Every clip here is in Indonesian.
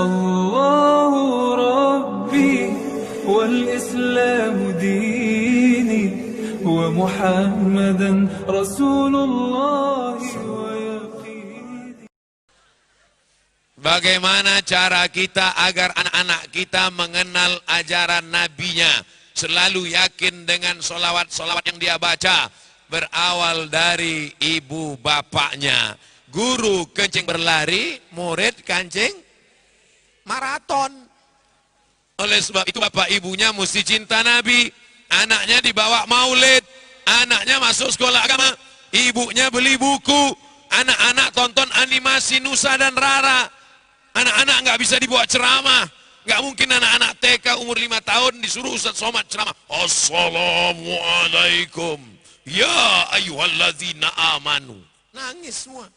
الله ربي والإسلام ديني ومحمدا رسول الله ويقيني. Bagaimana cara kita agar anak-anak kita mengenal ajaran nabinya, selalu yakin dengan solawat-solawat yang dia baca, berawal dari ibu bapaknya. Guru kencing berlari, murid kancing maraton. Oleh sebab itu bapak ibunya mesti cinta Nabi. Anaknya dibawa maulid, anaknya masuk sekolah agama, ibunya beli buku, anak-anak tonton animasi Nusa dan Rara. Anak-anak nggak bisa dibuat ceramah. Nggak mungkin anak-anak TK umur 5 tahun disuruh Ustaz Somad ceramah. Assalamualaikum ya ayyuhalladzina amanu. Nangis semua.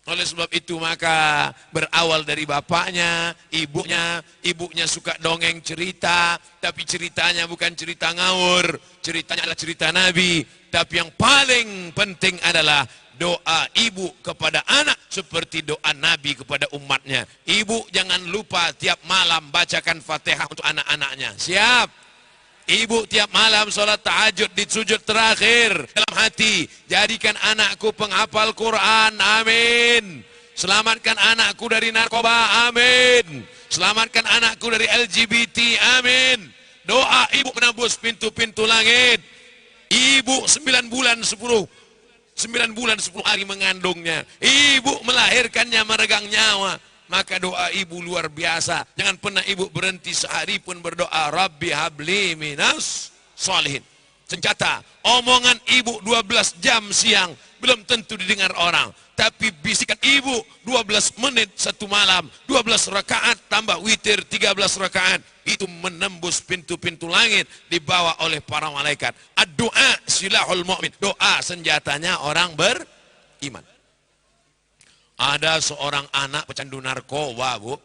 Oleh sebab itu maka berawal dari bapaknya, ibunya suka dongeng cerita, tapi ceritanya bukan cerita ngawur, ceritanya adalah cerita Nabi. Tapi yang paling penting adalah doa ibu kepada anak seperti doa Nabi kepada umatnya. Ibu jangan lupa tiap malam bacakan Fatihah untuk anak-anaknya. Siap? Ibu tiap malam sholat tahajud di sujud terakhir dalam hati, jadikan anakku penghafal Quran, amin. Selamatkan anakku dari narkoba, amin. Selamatkan anakku dari LGBT, amin. Doa ibu menembus pintu-pintu langit. Ibu 9 bulan 10 hari mengandungnya, ibu melahirkannya meregang nyawa. Maka doa ibu luar biasa. Jangan pernah ibu berhenti sehari pun berdoa, Rabbi habli minas sholihin. Senjata, omongan ibu 12 jam siang belum tentu didengar orang. Tapi bisikan ibu 12 menit satu malam, 12 rakaat tambah witir 13 rakaat. Itu menembus pintu-pintu langit dibawa oleh para malaikat. Ad-doa silahul mu'min. Doa senjatanya orang beriman. Ada seorang anak pecandu narkoba, Bu.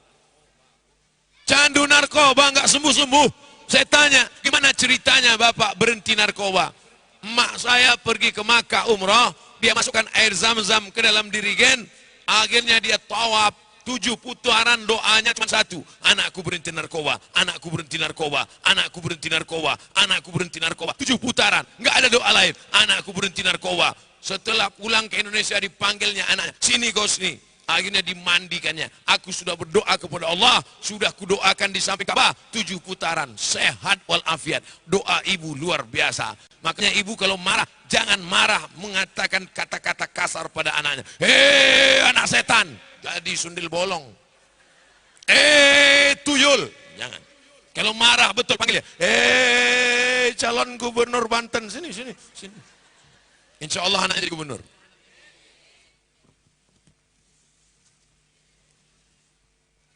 Candu narkoba nggak sembuh-sembuh. Saya tanya, gimana ceritanya Bapak berhenti narkoba? Emak saya pergi ke Makkah umrah, dia masukkan air zam-zam ke dalam dirigen, akhirnya dia tawaf 7 putaran, doanya cuma satu, anakku berhenti narkoba, anakku berhenti narkoba, anakku berhenti narkoba, anakku berhenti narkoba. 7 putaran, nggak ada doa lain, anakku berhenti narkoba. Setelah pulang ke Indonesia dipanggilnya anaknya, sini kau sini. Akhirnya dimandikannya. Aku sudah berdoa kepada Allah, sudah kudoakan di samping Ka'bah 7 putaran, sehat walafiat. Doa ibu luar biasa. Makanya ibu kalau marah, jangan marah mengatakan kata-kata kasar pada anaknya. Hei anak setan, jadi sundil bolong. Tuyul, jangan. Kalau marah betul panggilnya. Calon gubernur Banten, sini. Insya Allah anaknya jadi gubernur.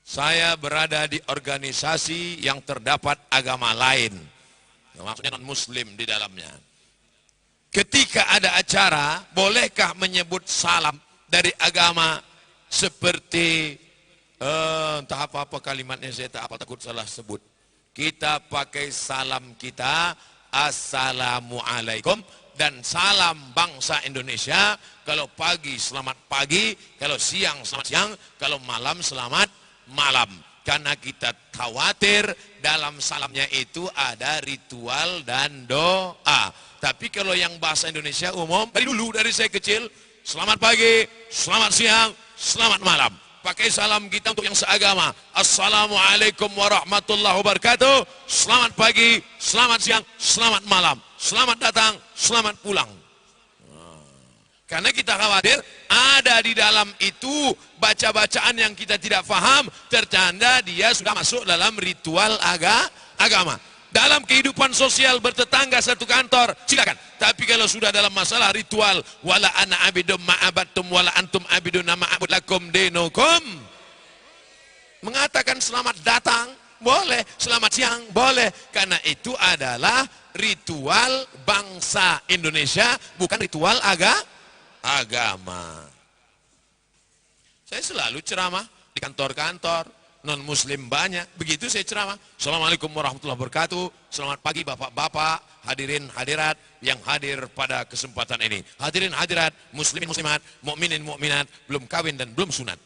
Saya berada di organisasi yang terdapat agama lain, maksudnya non muslim di dalamnya. Ketika ada acara, bolehkah menyebut salam dari agama seperti entah apa kalimatnya, saya takut salah sebut. Kita pakai salam kita, assalamualaikum. Dan salam bangsa Indonesia, kalau pagi selamat pagi, kalau siang selamat siang, kalau malam selamat malam. Karena kita khawatir dalam salamnya itu ada ritual dan doa. Tapi kalau yang bahasa Indonesia umum, dari saya kecil, selamat pagi, selamat siang, selamat malam. Pakai salam kita untuk yang seagama. Assalamualaikum warahmatullahi wabarakatuh. Selamat pagi, selamat siang, selamat malam. Selamat datang, selamat pulang. Karena kita khawatir ada di dalam itu baca-bacaan yang kita tidak paham, tertanda dia sudah masuk dalam ritual agama. Dalam kehidupan sosial bertetangga satu kantor, silakan. Tapi kalau sudah dalam masalah ritual, wala ana abidum ma'abattum wala antum abidun ma'abud lakum dinukum. Mengatakan selamat datang boleh, selamat siang boleh, karena itu adalah ritual bangsa Indonesia, bukan ritual agama. Saya selalu ceramah di kantor-kantor non muslim banyak, begitu saya ceramah. Assalamualaikum warahmatullahi wabarakatuh. Selamat pagi bapak-bapak, hadirin hadirat yang hadir pada kesempatan ini. Hadirin hadirat, muslimin muslimat, mukminin mukminat, belum kawin dan belum sunat.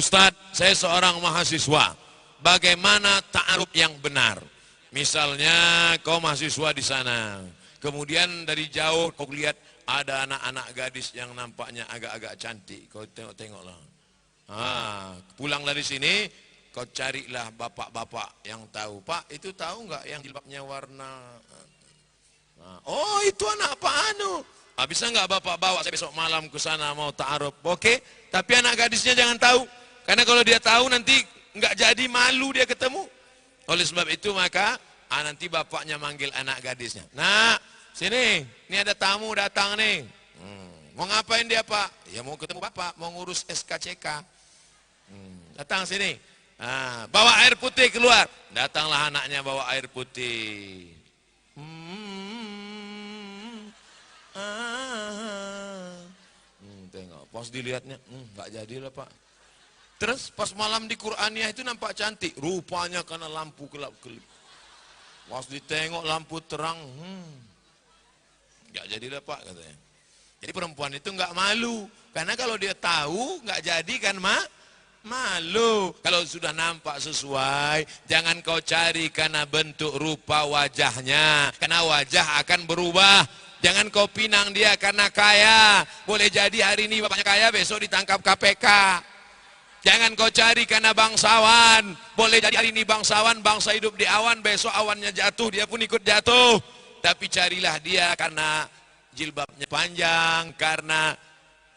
Ustadz, saya seorang mahasiswa. Bagaimana ta'aruf yang benar? Misalnya kau mahasiswa di sana, kemudian dari jauh kau lihat ada anak-anak gadis yang nampaknya agak-agak cantik. Kau tengok-tengoklah. Pulang dari sini, kau carilah bapak-bapak yang tahu. Pak, itu tahu nggak yang jilbabnya warna? Oh, itu anak Pak Anu. Bisa nggak bapak bawa saya besok malam ke sana mau ta'aruf? Oke, tapi anak gadisnya jangan tahu. Karena kalau dia tahu nanti nggak jadi, malu dia ketemu. Oleh sebab itu maka nanti bapaknya manggil anak gadisnya. Nah, sini, ini ada tamu datang nih. Mau ngapain dia Pak? Ya mau ketemu bapak, mau ngurus SKCK. Datang sini. Bawa air putih keluar. Datanglah anaknya bawa air putih. Tengok, pas dilihatnya, nggak jadilah Pak. Terus pas malam di Qur'aniyah itu nampak cantik, rupanya karena lampu kelap-kelip. Pas ditengok lampu terang, nggak jadilah Pak katanya. Jadi perempuan itu nggak malu, karena kalau dia tahu nggak jadi kan malu. Kalau sudah nampak sesuai, jangan kau cari karena bentuk rupa wajahnya, karena wajah akan berubah. Jangan kau pinang dia karena kaya, boleh jadi hari ini bapaknya kaya, besok ditangkap KPK. Jangan kau cari karena bangsawan, boleh jadi hari ini bangsawan, bangsa hidup di awan, besok awannya jatuh, dia pun ikut jatuh. Tapi carilah dia karena jilbabnya panjang, karena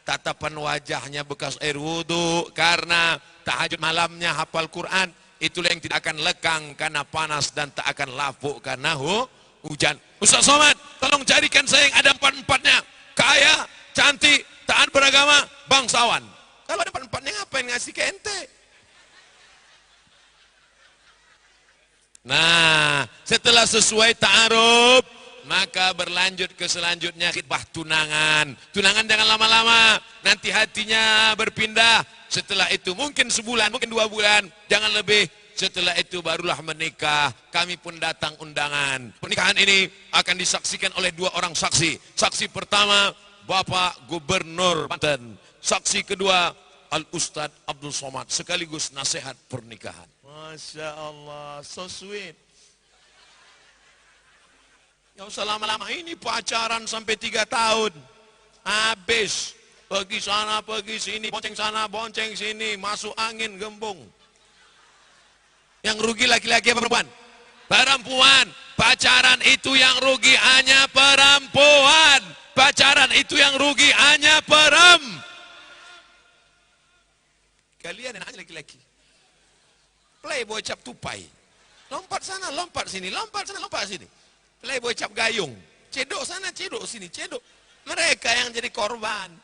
tatapan wajahnya bekas air wudhu, karena tahajud malamnya hafal Quran. Itulah yang tidak akan lekang karena panas dan tak akan lapuk karena hujan. Ustaz Somad, tolong carikan saya yang ada empat-empatnya. Kaya, cantik, taat beragama, bangsawan. Kalau ada empat-empatnya ngapain ngasih ke ente? Nah, setelah sesuai ta'aruf, maka berlanjut ke selanjutnya khitbah tunangan. Tunangan jangan lama-lama, nanti hatinya berpindah. Setelah itu mungkin sebulan, mungkin 2 bulan, jangan lebih. Setelah itu barulah menikah. Kami pun datang undangan. Pernikahan ini akan disaksikan oleh 2 orang saksi. Saksi pertama Bapak Gubernur Banten. Saksi kedua Al-Ustadz Abdul Somad, sekaligus nasihat pernikahan. Masya Allah, so sweet. Gak usah lama-lama, ini pacaran sampai 3 tahun. Habis, pergi sana, pergi sini, bonceng sana, bonceng sini, masuk angin, gembung. Yang rugi laki-laki apa perempuan? Perempuan. Pacaran itu yang rugi hanya perempuan. Pacaran itu yang rugi hanya Kalian enak aja laki-laki. Playboy cap tupai. Lompat sana, lompat sini, lompat sana, lompat sini. Playboy cap gayung. Cedok sana, cedok sini, cedok. Mereka yang jadi korban.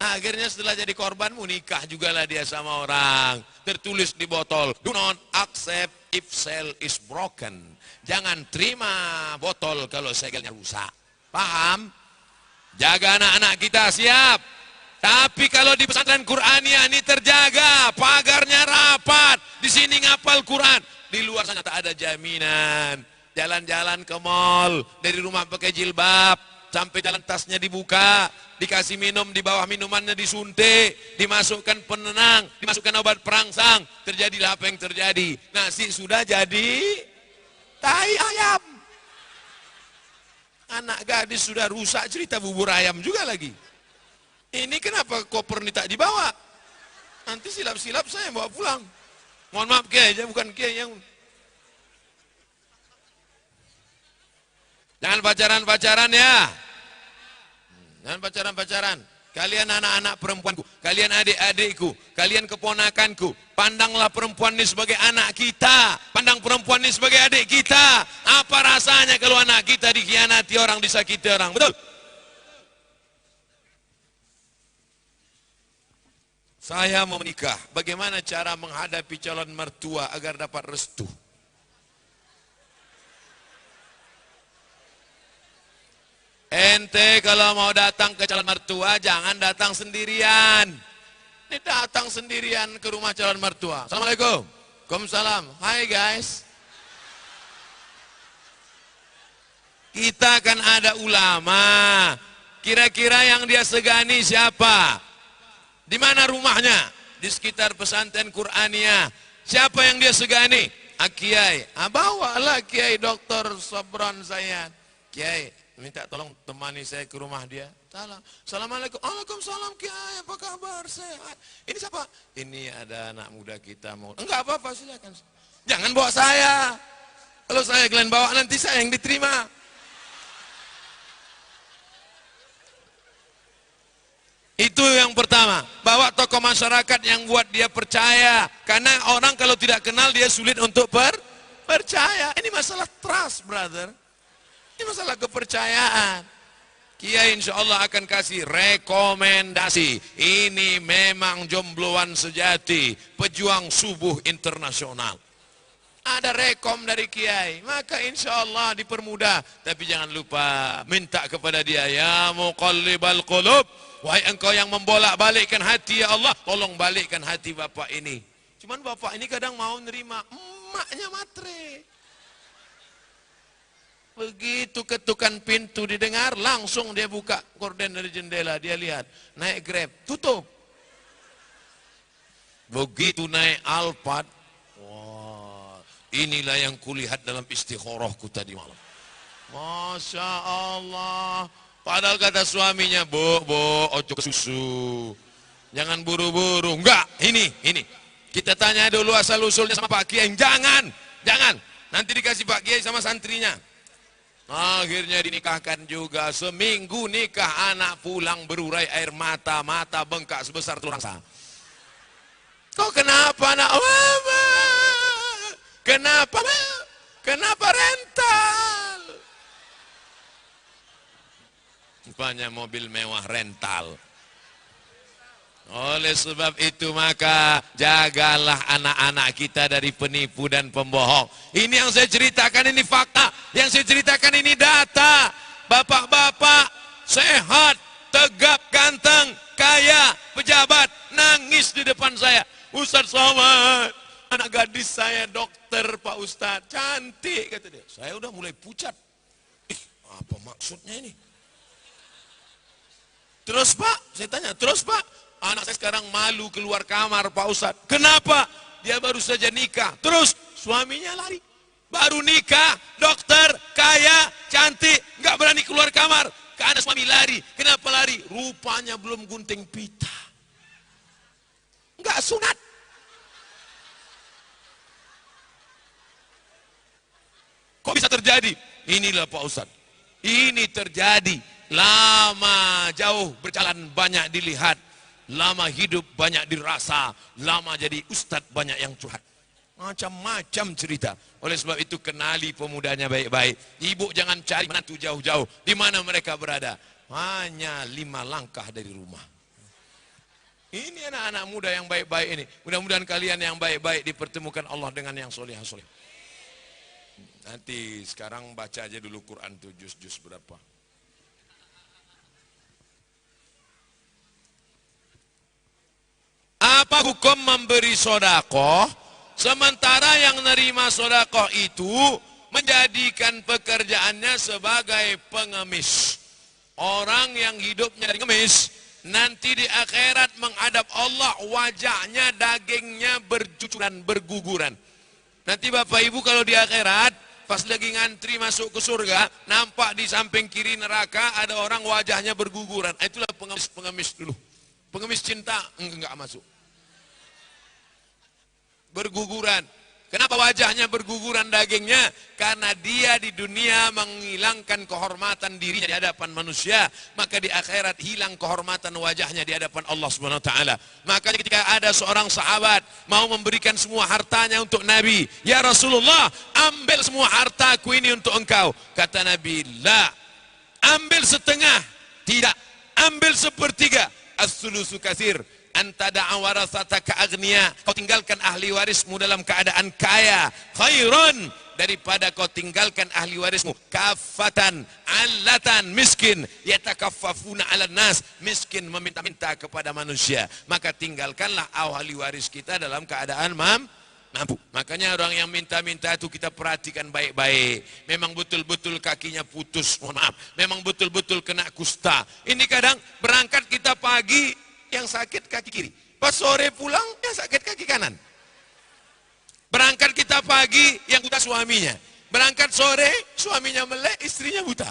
Akhirnya setelah jadi korban, nikah juga lah dia sama orang. Tertulis di botol, do not accept if cell is broken. Jangan terima botol kalau segelnya rusak. Paham? Jaga anak-anak kita, siap. Tapi kalau di pesantren Qur'aniyah ini terjaga, pagarnya rapat, di sini ngapal Quran, di luar sana tak ada jaminan. Jalan-jalan ke mall, dari rumah pakai jilbab, sampai jalan tasnya dibuka, dikasih minum, di bawah minumannya disuntik, dimasukkan penenang, dimasukkan obat perangsang, terjadilah apa yang terjadi. Nasi sudah jadi tai ayam. Anak gadis sudah rusak, cerita bubur ayam juga lagi. Ini kenapa koper ini tak dibawa? Nanti silap-silap saya bawa pulang. Mohon maaf Kiai, bukan Kiai yang... Jangan pacaran-pacaran ya. Jangan pacaran-pacaran. Kalian anak-anak perempuanku, kalian adik-adikku, kalian keponakanku, pandanglah perempuan ini sebagai anak kita, pandang perempuan ini sebagai adik kita. Apa rasanya kalau anak kita dikhianati orang, disakiti orang? Betul? Saya mau menikah, bagaimana cara menghadapi calon mertua agar dapat restu? Ente kalau mau datang ke calon mertua, jangan datang sendirian. Ini datang sendirian ke rumah calon mertua. Assalamualaikum. Waalaikumsalam. Hai guys. Kita kan ada ulama. Kira-kira yang dia segani siapa? Di mana rumahnya? di sekitar pesantren Qur'aniyah. Siapa yang dia segani? Kiai. Bawalah Kiai Dr. Sabran Zayan. Kiai, minta tolong temani saya ke rumah dia. Assalamualaikum. Waalaikumsalam Kiai, apa kabar? Sehat. Ini siapa? Ini ada anak muda kita mau. Enggak apa-apa, silakan. Jangan bawa saya. Kalau saya kalian bawa nanti saya yang diterima. Itu yang pertama, bawa tokoh masyarakat yang buat dia percaya. Karena orang kalau tidak kenal dia sulit untuk percaya. Ini masalah trust, brother. Ini masalah kepercayaan. Kiai insya Allah akan kasih rekomendasi. Ini memang jombloan sejati, pejuang subuh internasional. Ada rekom dari Kiai, maka insya Allah dipermudah. Tapi jangan lupa minta kepada dia, ya muqallibal qulub, wahai engkau yang membolak-balikkan hati, ya Allah, tolong balikkan hati bapak ini. Cuman bapak ini kadang mau nerima, emaknya matre. Begitu ketukan pintu didengar, langsung dia buka gorden dari jendela, dia lihat, naik Grab, tutup. Begitu naik Alphard, wah, inilah yang kulihat dalam istikharahku tadi malam. Masya Allah. Padahal kata suaminya, bu, ojo ke susu. Jangan buru-buru. Enggak, ini. Kita tanya dulu asal-usulnya sama Pak Kiai. Jangan. Nanti dikasih Pak Kiai sama santrinya. Akhirnya dinikahkan juga. Seminggu nikah, anak pulang berurai air mata bengkak sebesar tulang rangsa. Kok kenapa nak? Kenapa rental? Rupanya mobil mewah rental. Oleh sebab itu maka jagalah anak-anak kita dari penipu dan pembohong. Ini yang saya ceritakan, ini fakta. Yang saya ceritakan ini data. Bapak-bapak sehat, tegap, ganteng, kaya, pejabat, nangis di depan saya. Ustaz Somad, anak gadis saya dokter Pak Ustaz, cantik kata dia. Saya udah mulai pucat. Apa maksudnya ini? Terus Pak, saya tanya, terus Pak, anak saya sekarang malu keluar kamar Pak Ustaz. Kenapa? Dia baru saja nikah. Terus suaminya lari. Baru nikah, dokter, kaya, cantik, nggak berani keluar kamar. Karena suami lari. Kenapa lari? Rupanya belum gunting pita. Nggak sunat. Kok bisa terjadi? Inilah Pak Ustaz. Ini terjadi. Lama jauh berjalan banyak dilihat. Lama hidup banyak dirasa. Lama jadi ustadz banyak yang curhat. Macam-macam cerita. Oleh sebab itu kenali pemudanya baik-baik. Ibu jangan cari menantu jauh-jauh. Di mana mereka berada? Hanya 5 langkah dari rumah. Ini anak-anak muda yang baik-baik ini. Mudah-mudahan kalian yang baik-baik dipertemukan Allah dengan yang soleh-soleh. Nanti sekarang baca aja dulu Quran tuh juz-juz berapa. Apa hukum memberi sodakoh sementara yang nerima sodakoh itu menjadikan pekerjaannya sebagai pengemis? Orang yang hidupnya dari ngemis nanti di akhirat menghadap Allah, wajahnya, dagingnya bercucuran, berguguran. Nanti Bapak Ibu kalau di akhirat pas lagi ngantri masuk ke surga, nampak di samping kiri neraka ada orang wajahnya berguguran. Itulah pengemis dulu. Pengemis cinta enggak masuk. Berguguran. Kenapa wajahnya berguguran dagingnya? Karena dia di dunia menghilangkan kehormatan dirinya di hadapan manusia, maka di akhirat hilang kehormatan wajahnya di hadapan Allah Subhanahu wa taala. Maka ketika ada seorang sahabat mau memberikan semua hartanya untuk Nabi, "Ya Rasulullah, ambil semua hartaku ini untuk engkau." Kata Nabi, "La." Ambil setengah, tidak. Ambil sepertiga. As-sulusu katsir. Anta da'awarasataka agniya, kau tinggalkan ahli warismu dalam keadaan kaya, khairun daripada kau tinggalkan ahli warismu kafatan allatan, miskin, yatakaffafuna 'alan nas, miskin meminta-minta kepada manusia. Maka tinggalkanlah ahli waris kita dalam keadaan mampu. Makanya orang yang minta-minta itu kita perhatikan baik-baik. Memang betul-betul kakinya putus, mohon maaf. Memang betul-betul kena kusta. Ini kadang berangkat kita pagi, yang sakit kaki kiri. Pas sore pulang, ya sakit kaki kanan. Berangkat kita pagi, yang buta suaminya. Berangkat sore, suaminya melek, istrinya buta.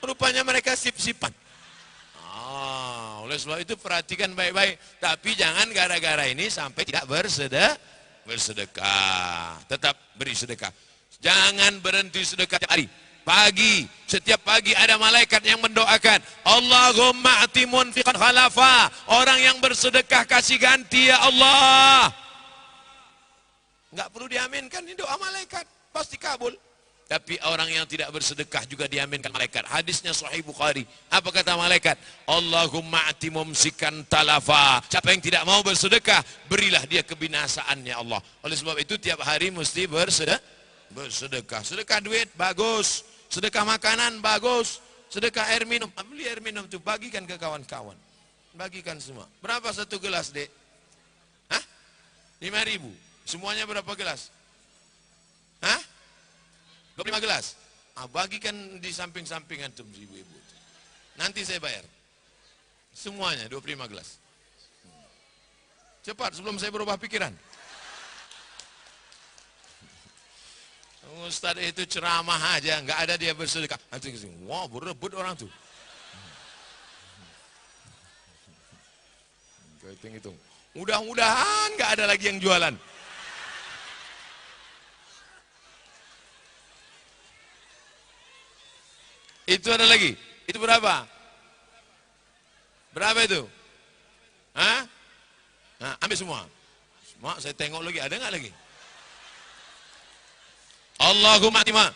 Rupanya mereka sip-sipan. Oleh sebab itu perhatikan baik-baik. Tapi jangan gara-gara ini sampai tidak bersedekah. Tetap beri sedekah. Jangan berhenti sedekah tiap hari. Pagi, setiap pagi ada malaikat yang mendoakan. Allahumma ati munfiqan khalafa. Orang yang bersedekah kasih ganti ya Allah. Enggak perlu diaminkan, ini doa malaikat. Pasti kabul. Tapi orang yang tidak bersedekah juga diaminkan malaikat. Hadisnya Sahih Bukhari. Apa kata malaikat? Allahumma ati mumsikan talafa. Siapa yang tidak mau bersedekah, berilah dia kebinasaannya Allah. Oleh sebab itu tiap hari mesti bersedekah. Sedekah duit, bagus. Sedekah makanan, bagus. Sedekah air minum. Beli air minum itu, bagikan ke kawan-kawan. Bagikan semua. Berapa satu gelas, Dek? Hah? 5.000. Semuanya berapa gelas? Hah? 25 gelas. Bagikan di samping-samping antum ibu-ibu. Nanti saya bayar. Semuanya 25 gelas. Cepat sebelum saya berubah pikiran. Ustaz itu ceramah aja, nggak ada dia bersedekah. Wah, berebut orang tuh. Hitung-hitung. Mudah-mudahan nggak ada lagi yang jualan. Itu ada lagi. Itu berapa? Berapa itu? Hah? Nah, ambil semua. Semua saya tengok lagi, ada nggak lagi? Allahumma timah.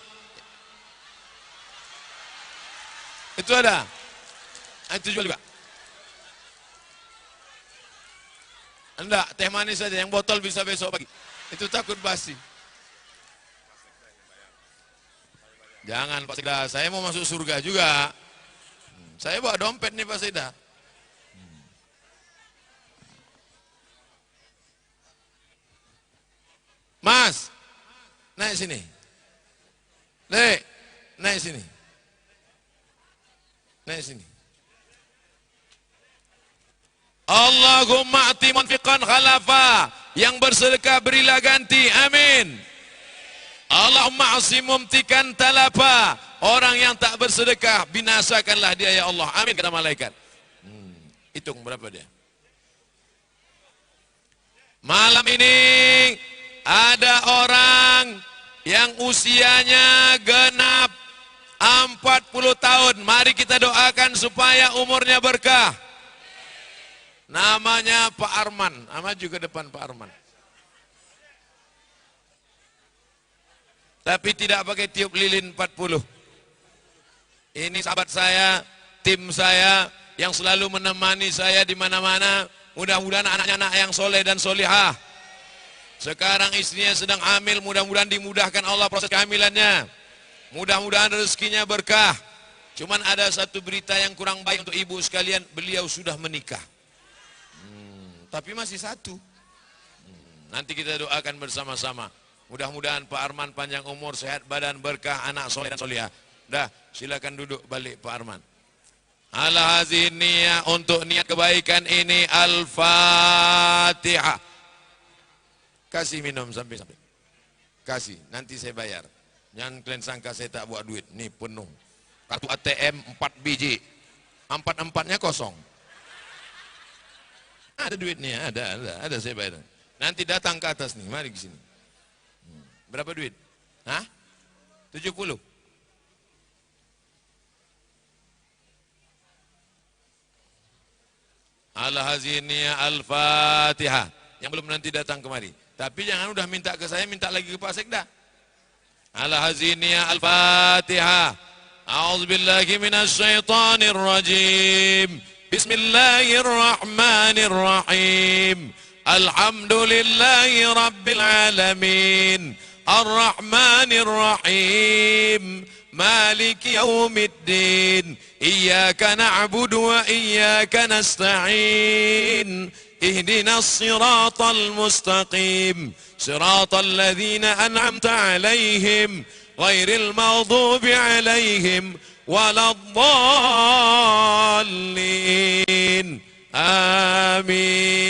Itu ada. Itu jual juga. Enggak, teh manis saja, yang botol bisa besok pagi. Itu takut basi. Jangan Pak Seda, saya mau masuk surga juga. Saya bawa dompet nih Pak Seda. Mas, naik sini. Dek, naik sini. Naik sini. Allahumma ati munfiqan khalafa. Yang bersedekah berilah ganti. Amin. Allahumma asim mumtikan talafa. Orang yang tak bersedekah, binasakanlah dia ya Allah. Amin kata malaikat. Hitung berapa dia. Malam ini ada orang yang usianya genap 40 tahun. Mari kita doakan supaya umurnya berkah. Namanya Pak Arman. Nama juga depan Pak Arman. Tapi tidak pakai tiup lilin 40. Ini sahabat saya, tim saya yang selalu menemani saya di mana-mana. Mudah-mudahan anaknya anak yang soleh dan solihah. Sekarang istrinya sedang hamil, mudah-mudahan dimudahkan Allah proses kehamilannya. Mudah-mudahan rezekinya berkah. Cuman ada satu berita yang kurang baik untuk ibu sekalian, beliau sudah menikah. Tapi masih satu. Nanti kita doakan bersama-sama. Mudah-mudahan Pak Arman panjang umur, sehat badan, berkah, anak soleh dan solihah. Dah, silakan duduk balik Pak Arman. Ala hazin niyah, untuk niat kebaikan ini Al-Fatihah. Kasih minum sampai-sampai. Kasih, nanti saya bayar. Jangan kalian sangka saya tak buat duit. Nih penuh. Kartu ATM 4 biji. 4-4-nya kosong. Ada duitnya, ada saya bayar. Nanti datang ke atas nih, mari ke sini. Berapa duit? Hah? 70. Al-Haziniyah Al-Fatihah. Yang belum nanti datang kemari. Tapi jangan udah minta ke saya, minta lagi ke Pak Sekda. Al-Haziniyah Al-Fatihah. A'udzubillahi minasyaitonir rajim. Bismillahirrahmanirrahim. Alhamdulillahi rabbil alamin. Ar-Rahmanir Rahim. Maliki yaumiddin. Iyyaka na'budu wa iyyaka nasta'in. Ihdinas siratal mustaqim. Siratal ladzina an'amta 'alaihim ghairil maghdubi 'alaihim waladdallin. Amin.